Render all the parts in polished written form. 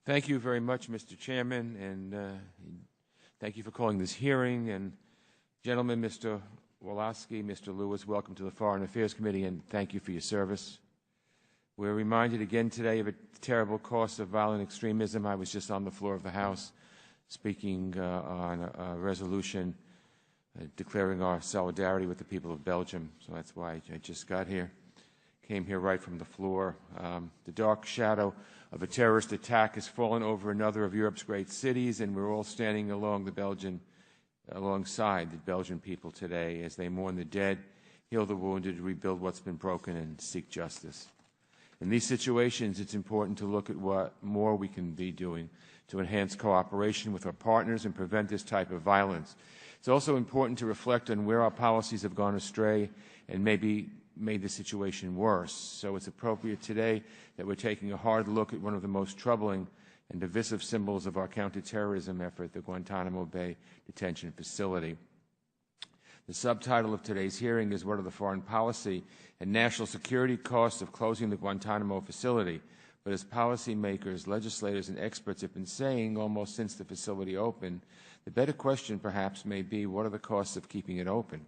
Thank you very much, Mr. Chairman, and thank you for calling this hearing. And gentlemen, Mr. Woloski, Mr. Lewis, welcome to the Foreign Affairs Committee, and thank you for your service. We're reminded again today of a terrible cost of violent extremism. I was just on the floor of the House speaking on a resolution declaring our solidarity with the people of Belgium, so that's why I just got here. Came here right from the floor. The dark shadow of a terrorist attack has fallen over another of Europe's great cities, and we're all standing alongside the Belgian people today as they mourn the dead, heal the wounded, rebuild what's been broken, and seek justice. In these situations, it's important to look at what more we can be doing to enhance cooperation with our partners and prevent this type of violence. It's also important to reflect on where our policies have gone astray and maybe made the situation worse. So it's appropriate today that we're taking a hard look at one of the most troubling and divisive symbols of our counterterrorism effort, the Guantanamo Bay Detention Facility. The subtitle of today's hearing is "What are the foreign policy and national security costs of closing the Guantanamo facility?" But as policymakers, legislators, and experts have been saying almost since the facility opened, the better question perhaps may be, what are the costs of keeping it open?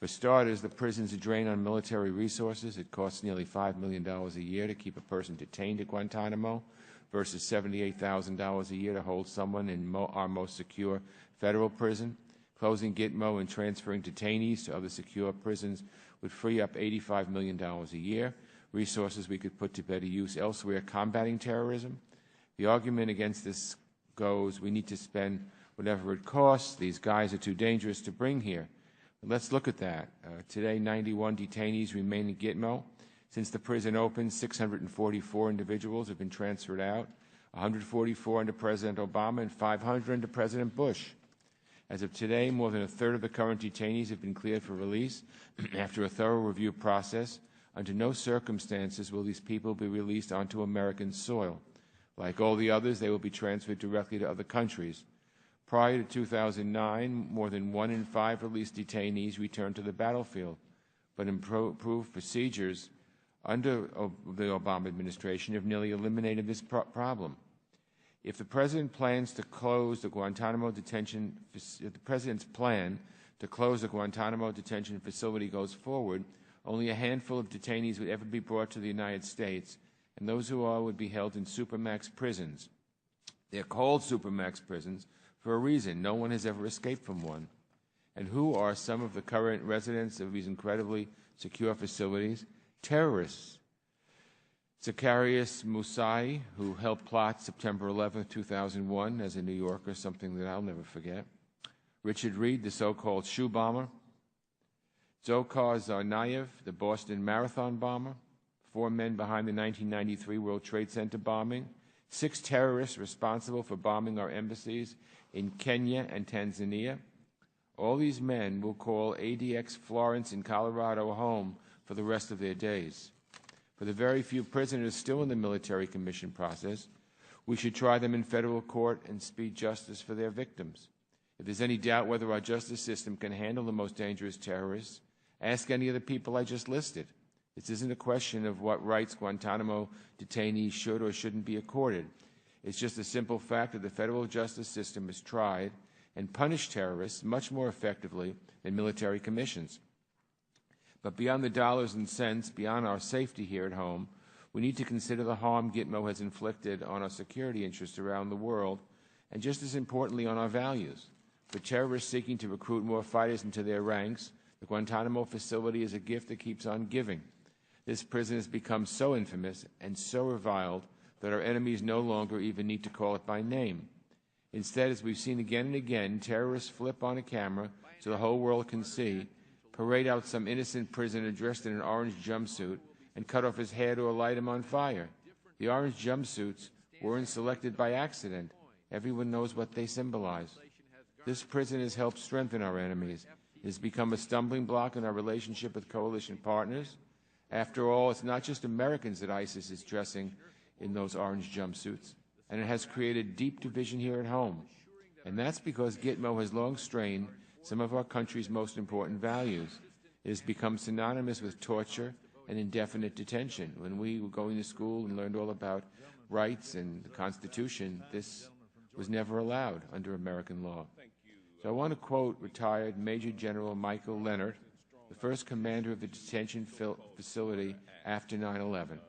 For starters, the prison's a drain on military resources. It costs nearly $5 million a year to keep a person detained at Guantanamo versus $78,000 a year to hold someone in our most secure federal prison. Closing Gitmo and transferring detainees to other secure prisons would free up $85 million a year, resources we could put to better use elsewhere combating terrorism. The argument against this goes, we need to spend whatever it costs. These guys are too dangerous to bring here. Let's look at that. Today, 91 detainees remain in Gitmo. Since the prison opened, 644 individuals have been transferred out, 144 under President Obama and 500 under President Bush. As of today, more than a third of the current detainees have been cleared for release after a thorough review process. Under no circumstances will these people be released onto American soil. Like all the others, they will be transferred directly to other countries. Prior to 2009, more than 1 in 5 released detainees returned to the battlefield, but improved procedures under the Obama administration have nearly eliminated this problem. If the President plans to close the Guantanamo detention, if the President's plan to close the Guantanamo detention facility goes forward, only a handful of detainees would ever be brought to the United States, and those who are would be held in supermax prisons. They're called supermax prisons for a reason. No one has ever escaped from one. And who are some of the current residents of these incredibly secure facilities? Terrorists. Zacarias Moussaï, who helped plot September 11, 2001 as a New Yorker, something that I'll never forget. Richard Reed, the so-called shoe bomber. Dzhokhar Tsarnaev, the Boston Marathon bomber. 4 men behind the 1993 World Trade Center bombing. 6 terrorists responsible for bombing our embassies in Kenya and Tanzania. All these men will call ADX Florence in Colorado home for the rest of their days. For the very few prisoners still in the military commission process, we should try them in federal court and speed justice for their victims. If there's any doubt whether our justice system can handle the most dangerous terrorists, ask any of the people I just listed. This isn't a question of what rights Guantanamo detainees should or shouldn't be accorded. It's just a simple fact that the federal justice system has tried and punished terrorists much more effectively than military commissions. But beyond the dollars and cents, beyond our safety here at home, we need to consider the harm Gitmo has inflicted on our security interests around the world, and just as importantly, on our values. For terrorists seeking to recruit more fighters into their ranks, the Guantanamo facility is a gift that keeps on giving. This prison has become so infamous and so reviled that our enemies no longer even need to call it by name. Instead, as we've seen again and again, terrorists flip on a camera so the whole world can see, parade out some innocent prisoner dressed in an orange jumpsuit, and cut off his head or light him on fire. The orange jumpsuits weren't selected by accident. Everyone knows what they symbolize. This prison has helped strengthen our enemies. It has become a stumbling block in our relationship with coalition partners. After all, it's not just Americans that ISIS is dressing in those orange jumpsuits, and it has created deep division here at home. And that's because Gitmo has long strained some of our country's most important values. It has become synonymous with torture and indefinite detention. When we were going to school and learned all about rights and the Constitution, this was never allowed under American law. So I want to quote retired Major General Michael Leonard, the first commander of the detention facility after 9/11.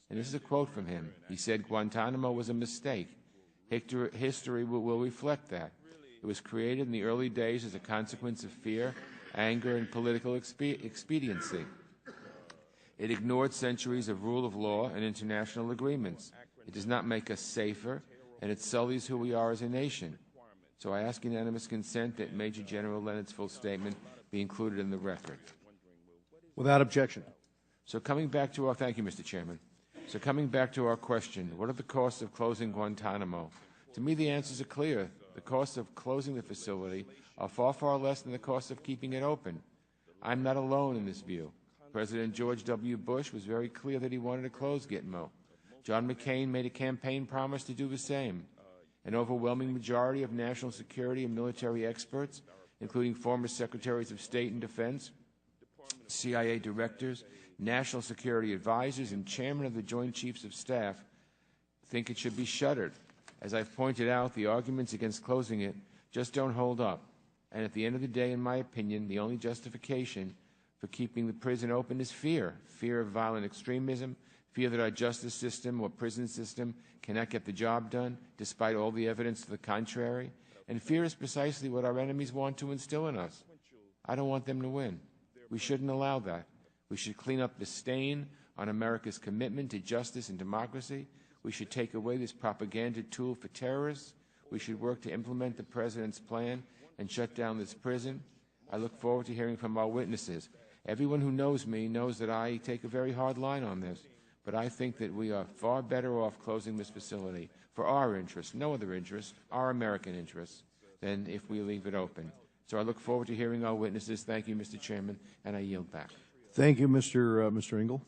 And this is a quote from him. He said, "Guantanamo was a mistake. History will reflect that. It was created in the early days as a consequence of fear, anger, and political expediency. It ignored centuries of rule of law and international agreements. It does not make us safer, and it sullies who we are as a nation." So I ask unanimous consent that Major General Leonard's full statement be included in the record. Without objection. So coming back to our, thank you, Mr. Chairman. So coming back to our question, what are the costs of closing Guantanamo? To me, the answers are clear. The costs of closing the facility are far, far less than the cost of keeping it open. I'm not alone in this view. President George W. Bush was very clear that he wanted to close Gitmo. John McCain made a campaign promise to do the same. An overwhelming majority of national security and military experts, including former secretaries of state and defense, CIA directors, national security advisors, and chairman of the Joint Chiefs of Staff, think it should be shuttered. As I've pointed out, the arguments against closing it just don't hold up. And at the end of the day, in my opinion, the only justification for keeping the prison open is fear. Fear of violent extremism, fear that our justice system or prison system cannot get the job done, despite all the evidence to the contrary. And fear is precisely what our enemies want to instill in us. I don't want them to win. We shouldn't allow that. We should clean up the stain on America's commitment to justice and democracy. We should take away this propaganda tool for terrorists. We should work to implement the President's plan and shut down this prison. I look forward to hearing from our witnesses. Everyone who knows me knows that I take a very hard line on this, but I think that we are far better off closing this facility for our interests, no other interests, our American interests, than if we leave it open. So I look forward to hearing our witnesses. Thank you, Mr. Chairman, and I yield back. Thank you, Mr. Engel.